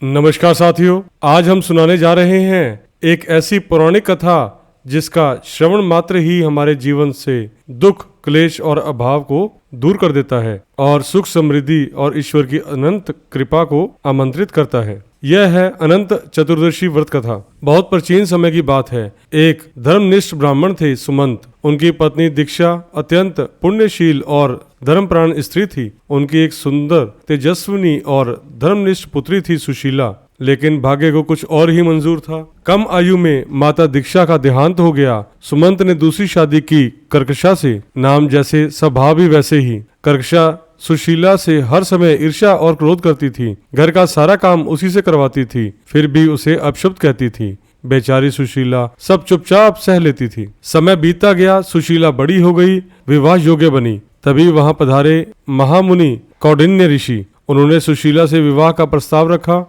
नमस्कार साथियों, आज हम सुनाने जा रहे हैं एक ऐसी पौराणिक कथा जिसका श्रवण मात्र ही हमारे जीवन से दुख, क्लेश और अभाव को दूर कर देता है और सुख, समृद्धि और ईश्वर की अनंत कृपा को आमंत्रित करता है। यह है अनंत चतुर्दशी व्रत कथा। बहुत प्राचीन समय की बात है। एक धर्मनिष्ठ ब्राह्मण थे सुमंत। उनकी पत्नी दीक्षा अत्यंत पुण्यशील और धर्मप्राण स्त्री थी। उनकी एक सुंदर, तेजस्विनी और धर्मनिष्ठ पुत्री थी सुशीला। लेकिन भाग्य को कुछ और ही मंजूर था। कम आयु में माता दीक्षा का देहांत हो गया। सुमंत ने दूसरी शादी की कर्कशा से। नाम जैसे, स्वभाव भी वैसे ही। कर्कशा सुशीला से हर समय ईर्ष्या और क्रोध करती थी। घर का सारा काम उसी से करवाती थी, फिर भी उसे अपशब्द कहती थी। बेचारी सुशीला सब चुपचाप सह लेती थी। समय बीतता गया, सुशीला बड़ी हो गई, विवाह योग्य बनी। तभी वहां पधारे महामुनि कौंडिन्य ऋषि। उन्होंने सुशीला से विवाह का प्रस्ताव रखा।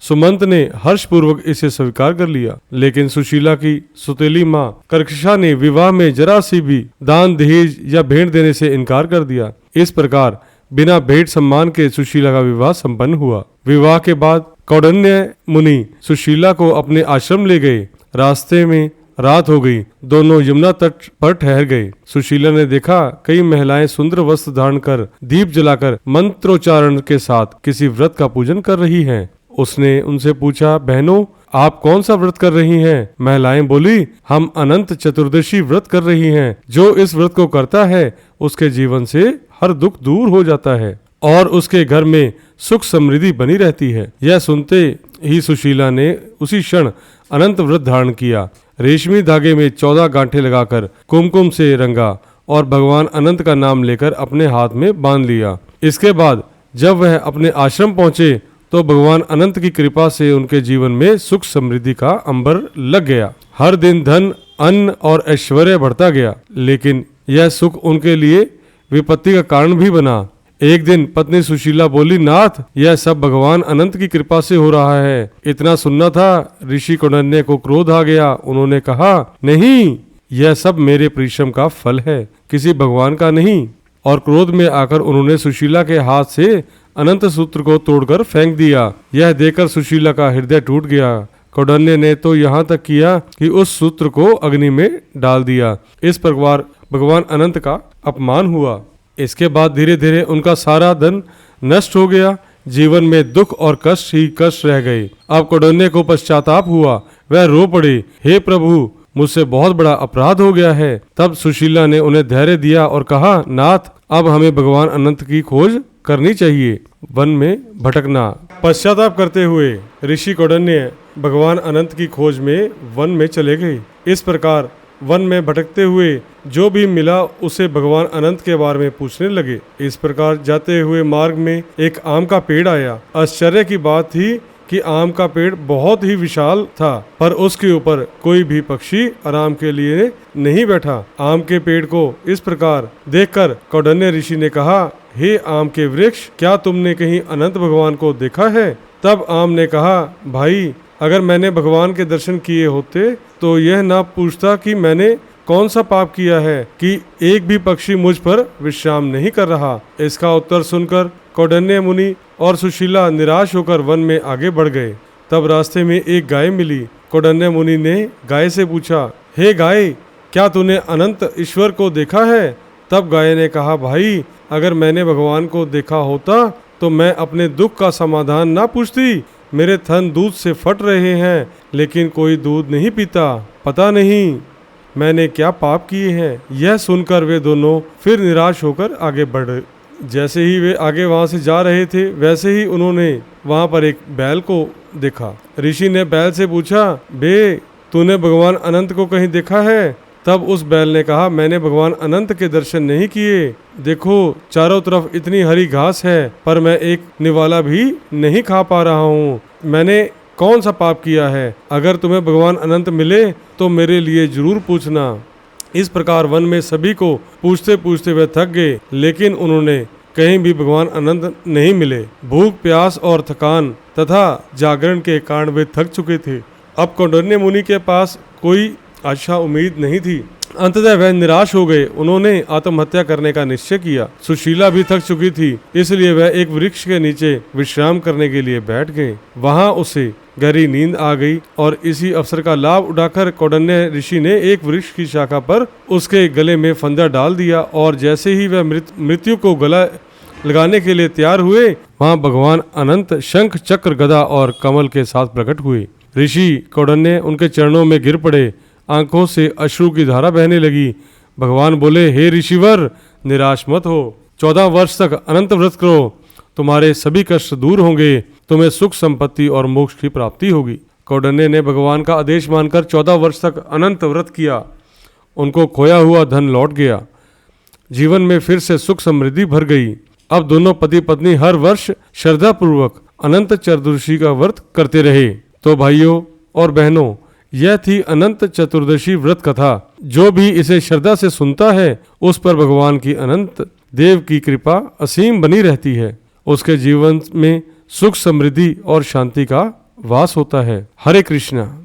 सुमंत ने हर्षपूर्वक इसे स्वीकार कर लिया, लेकिन सुशीला की सुतेली माँ कर्कशा ने विवाह में जरा सी भी दान, दहेज या भेंट देने से इनकार कर दिया। इस प्रकार बिना भेंट सम्मान के सुशीला का विवाह संपन्न हुआ। विवाह के बाद कौंडिन्य मुनि सुशीला को अपने आश्रम ले गए। रास्ते में रात हो गई। दोनों यमुना तट पर ठहर गए। सुशीला ने देखा कई महिलाएं सुंदर वस्त्र धारण कर, दीप जलाकर, मंत्रोच्चारण के साथ किसी व्रत का पूजन कर रही हैं। उसने उनसे पूछा, बहनों, आप कौन सा व्रत कर रही हैं? महिलाएं बोली, हम अनंत चतुर्दशी व्रत कर रही हैं। जो इस व्रत को करता है उसके जीवन से हर दुख दूर हो जाता है और उसके घर में सुख समृद्धि बनी रहती है। यह सुनते ही सुशीला ने उसी क्षण अनंत व्रत धारण किया। रेशमी धागे में 14 गांठें लगाकर कुमकुम से रंगा और भगवान अनंत का नाम लेकर अपने हाथ में बांध लिया। इसके बाद जब वह अपने आश्रम पहुंचे तो भगवान अनंत की कृपा से उनके जीवन में सुख समृद्धि का अंबर लग गया। हर दिन धन, अन्न और ऐश्वर्य बढ़ता गया, लेकिन यह सुख उनके लिए विपत्ति का कारण भी बना। एक दिन पत्नी सुशीला बोली, नाथ, यह सब भगवान अनंत की कृपा से हो रहा है। इतना सुनना था। ऋषि कौंडिन्य को क्रोध आ गया। उन्होंने कहा, नहीं, यह सब मेरे परिश्रम का फल है, किसी भगवान का नहीं। और क्रोध में आकर उन्होंने सुशीला के हाथ से अनंत सूत्र को तोड़कर फेंक दिया। यह देखकर सुशीला का हृदय टूट गया। कौंडिन्य ने तो यहाँ तक किया कि उस सूत्र को अग्नि में डाल दिया। इस प्रकार भगवान अनंत का अपमान हुआ। इसके बाद धीरे धीरे उनका सारा धन नष्ट हो गया। जीवन में दुख और कष्ट ही कष्ट रह गए। अब कौंडिन्य को पश्चाताप हुआ। वह रो पड़े, हे प्रभु, मुझसे बहुत बड़ा अपराध हो गया है। तब सुशीला ने उन्हें धैर्य दिया और कहा, नाथ, अब हमें भगवान अनंत की खोज करनी चाहिए। वन में भटकना। पश्चाताप करते हुए ऋषि कौंडिन्य भगवान अनंत की खोज में वन में चले गए। इस प्रकार वन में भटकते हुए जो भी मिला उसे भगवान अनंत के बारे में पूछने लगे। इस प्रकार जाते हुए मार्ग में एक आम का पेड़ आया। आश्चर्य की बात थी कि आम का पेड़ बहुत ही विशाल था, पर उसके ऊपर कोई भी पक्षी आराम के लिए नहीं बैठा। आम के पेड़ को इस प्रकार देखकर कौंडिन्य ऋषि ने कहा, हे आम के वृक्ष, क्या तुमने कहीं अनंत भगवान को देखा है? तब आम ने कहा, भाई, अगर मैंने भगवान के दर्शन किए होते तो यह ना पूछता कि मैंने कौन सा पाप किया है कि एक भी पक्षी मुझ पर विश्राम नहीं कर रहा। इसका उत्तर सुनकर कौंडिन्य मुनि और सुशीला निराश होकर वन में आगे बढ़ गए। तब रास्ते में एक गाय मिली। कौंडिन्य मुनि ने गाय से पूछा, हे गाय, क्या तूने अनंत ईश्वर को देखा है? तब गाय ने कहा, भाई, अगर मैंने भगवान को देखा होता तो मैं अपने दुख का समाधान ना पूछती। मेरे थन दूध से फट रहे हैं, लेकिन कोई दूध नहीं पीता। पता नहीं मैंने क्या पाप किए हैं। यह सुनकर वे दोनों फिर निराश होकर आगे बढ़े। जैसे ही वे आगे वहां से जा रहे थे, वैसे ही उन्होंने वहां पर एक बैल को देखा। ऋषि ने बैल से पूछा, बे, तूने भगवान अनंत को कहीं देखा है? तब उस बैल ने कहा, मैंने भगवान अनंत के दर्शन नहीं किए। देखो, चारों तरफ इतनी हरी घास है, पर मैं एक निवाला भी नहीं खा पा रहा हूँ। मैंने कौन सा पाप किया है? अगर तुम्हें भगवान अनंत मिले तो मेरे लिए जरूर पूछना। इस प्रकार वन में सभी को पूछते पूछते वे थक गए, लेकिन उन्होंने कहीं भी भगवान अनंत नहीं मिले। भूख, प्यास और थकान तथा जागरण के कारण वे थक चुके थे। अब कौंडिन्य मुनि के पास कोई अच्छा उम्मीद नहीं थी। अंततः वह निराश हो गए। उन्होंने आत्महत्या करने का निश्चय किया। सुशीला भी थक चुकी थी, इसलिए वह एक वृक्ष के नीचे विश्राम करने के लिए बैठ गए। वहां उसे गहरी नींद आ गई और इसी अवसर का लाभ उठाकर कौंडिन्य ऋषि ने एक वृक्ष की शाखा पर उसके गले में फंदा डाल दिया और जैसे ही वह मृत्यु को गला लगाने के लिए तैयार हुए, वहां भगवान अनंत शंख चक्र गदा और कमल के साथ प्रकट हुए। ऋषि कौंडिन्य उनके चरणों में गिर पड़े। आंखों से अश्रु की धारा बहने लगी। भगवान बोले, हे ऋषिवर, निराश मत हो। 14 वर्ष तक अनंत व्रत करो, तुम्हारे सभी कष्ट दूर होंगे, तुम्हें सुख संपत्ति और मोक्ष की प्राप्ति होगी। कौंडिन्य ने भगवान का आदेश मानकर 14 वर्ष तक अनंत व्रत किया। उनको खोया हुआ धन लौट गया। जीवन में फिर से सुख समृद्धि भर गई। अब दोनों पति पत्नी हर वर्ष श्रद्धा पूर्वक अनंत चतुर्दशी का व्रत करते रहे। तो भाइयों और बहनों, यह थी अनंत चतुर्दशी व्रत कथा। जो भी इसे श्रद्धा से सुनता है, उस पर भगवान की अनंत देव की कृपा असीम बनी रहती है। उसके जीवन में सुख समृद्धि और शांति का वास होता है। हरे कृष्णा।